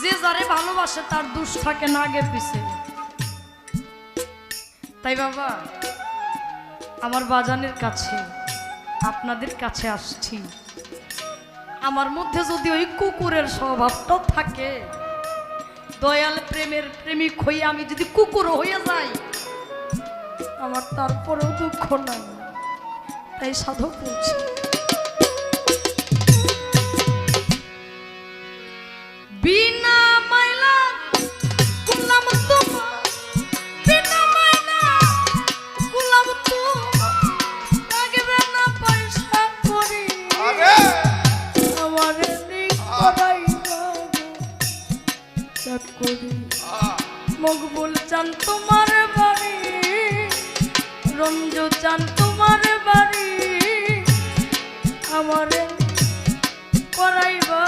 যে যারে ভালোবাসে তার দোষ থাকে না আগে পিছে। তাই বাবা আমার বাজানের কাছে আপনাদের কাছে আসছি, আমার মধ্যে যদি ওই কুকুরের স্বভাবটাও থাকে, দয়াল প্রেমের প্রেমিক হয়ে আমি যদি কুকুর হয়ে যাই, আমার তারপরেও দুঃখ নাই। তাই সাধক বলছি, বিনা মাইলা গুলাম তোমার, বিনা মাইলা গুলাম তোমার, লাগবে না পয়সা করি আমার করি। মকবুল চান তোমার বাড়ি, রঞ্জু চান তোমার বাড়ি, আমারে করাইবা